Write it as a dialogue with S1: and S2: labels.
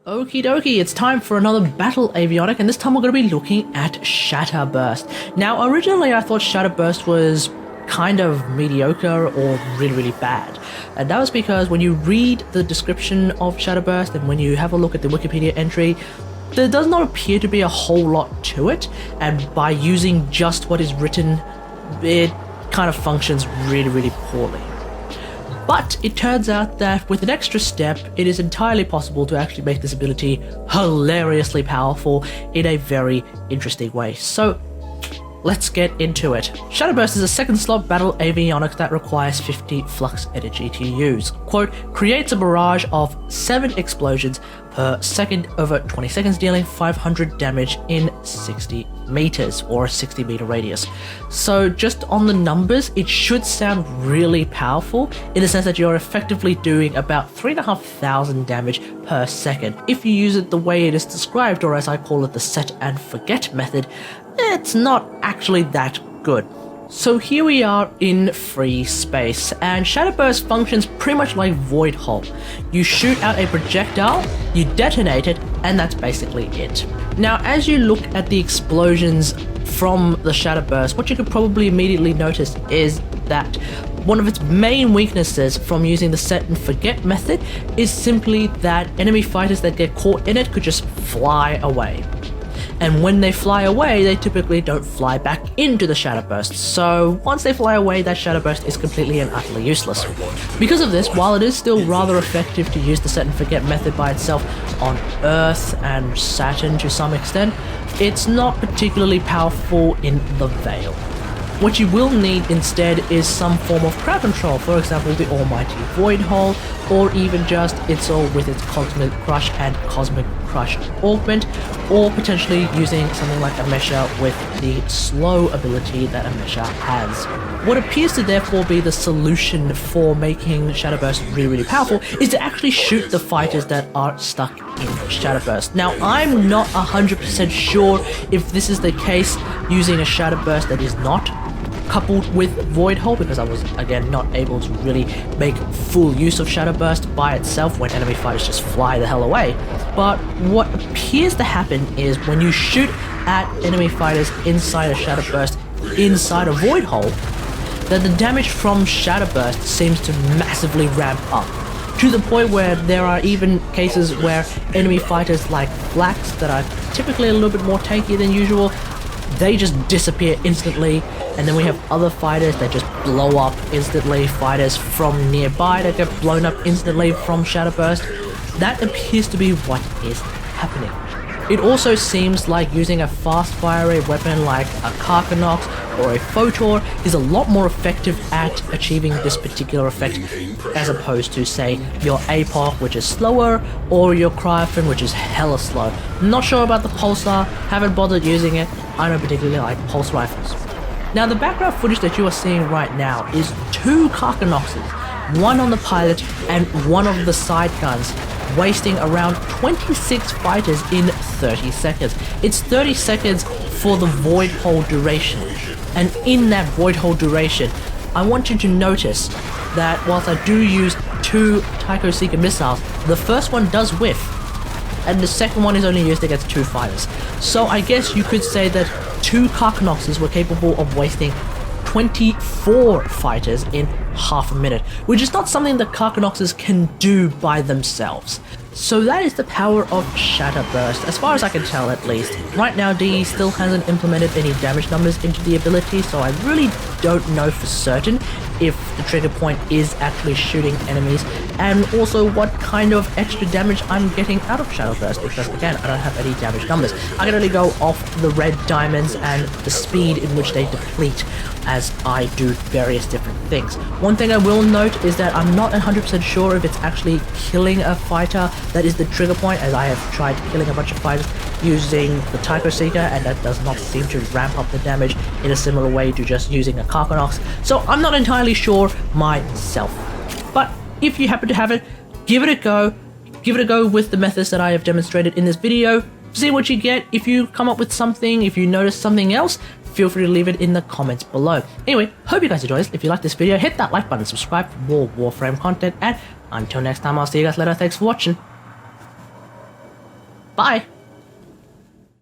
S1: Okie dokie, it's time for another Battle Avionic, and this time we're going to be looking at Shatter Burst. Now, originally I thought Shatter Burst was kind of mediocre or really bad. And that was because when you read the description of Shatter Burst and when you have a look at the Wikipedia entry, there does not appear to be a whole lot to it, and by using just what is written, it kind of functions really poorly. But it turns out that with an extra step, it is entirely possible to actually make this ability hilariously powerful in a very interesting way. So let's get into it. Shatter Burst is a second slot Battle Avionic that requires 50 flux energy to use. Quote, creates a barrage of 7 explosions per second over 20 seconds, dealing 500 damage in 60 meters or a 60 meter radius. So just on the numbers, it should sound really powerful in the sense that you're effectively doing about 3,500 damage per second. If you use it the way it is described, or as I call it, the set and forget method, it's not actually that good. So here we are in free space, and Shatter Burst functions pretty much like Void Hole. You shoot out a projectile, you detonate it, and that's basically it. Now, as you look at the explosions from the Shatter Burst, what you could probably immediately notice is that one of its main weaknesses from using the set and forget method is simply that enemy fighters that get caught in it could just fly away. And when they fly away, they typically don't fly back into the Shatter Burst, so once they fly away, that Shatter Burst is completely and utterly useless. Because of this, while it is still rather effective to use the set and forget method by itself on Earth and Saturn to some extent, it's not particularly powerful in the Veil. What you will need instead is some form of crowd control, for example the almighty Void Hole, or even just Itzel with its Cosmic Crush and Cosmic Crush Augment, or potentially using something like Amesha with the slow ability that Amesha has. What appears to therefore be the solution for making Shatter Burst really powerful is to actually shoot the fighters that are stuck in Shatter Burst. Now, I'm not 100% sure if this is the case using a Shatter Burst that is not coupled with Void Hole, because I was again not able to really make full use of Shatter Burst by itself when enemy fighters just fly the hell away. But what appears to happen is when you shoot at enemy fighters inside a Shatter Burst inside a Void Hole, that the damage from Shatter Burst seems to massively ramp up, to the point where there are even cases where enemy fighters like Flax, that are typically a little bit more tanky than usual, they just disappear instantly. And then we have other fighters that just blow up instantly, fighters from nearby that get blown up instantly from Shatter Burst. That appears to be what is happening. It also seems like using a fast firing weapon like a Karkanox or a Photor is a lot more effective at achieving this particular effect, as opposed to, say, your APOC, which is slower, or your Cryophin, which is hella slow. Not sure about the Pulsar, haven't bothered using it. I don't particularly like pulse rifles. Now, the background footage that you are seeing right now is 2 Karkanoxes, one on the pilot and one of the side guns, wasting around 26 fighters in 30 seconds. It's 30 seconds for the Void Hole duration. And in that Void Hole duration, I want you to notice that whilst I do use 2 Tycho Seeker missiles, the first one does whiff, and the second one is only used against 2 fighters. So I guess you could say that 2 Karkanoxes were capable of wasting 24 fighters in half a minute, which is not something that Karkanoxes can do by themselves. So that is the power of Shatter Burst, as far as I can tell at least. Right now, DE still hasn't implemented any damage numbers into the ability, so I really don't know for certain if the trigger point is actually shooting enemies, and also what kind of extra damage I'm getting out of Shatter Burst, because again, I don't have any damage numbers. I can only go off the red diamonds and the speed in which they deplete as I do various different things. One thing I will note is that I'm not 100% sure if it's actually killing a fighter that is the trigger point, as I have tried killing a bunch of fighters using the Tycho Seeker, and that does not seem to ramp up the damage in a similar way to just using a Karkanox, so I'm not entirely sure myself. But if you happen to have it, give it a go. Give it a go with the methods that I have demonstrated in this video. See what you get. If you come up with something, if you notice something else, feel free to leave it in the comments below. Anyway, hope you guys enjoyed this. If you like this video, hit that like button, subscribe for more WarFrame content, and until next time, I'll see you guys later. Thanks for watching. Bye!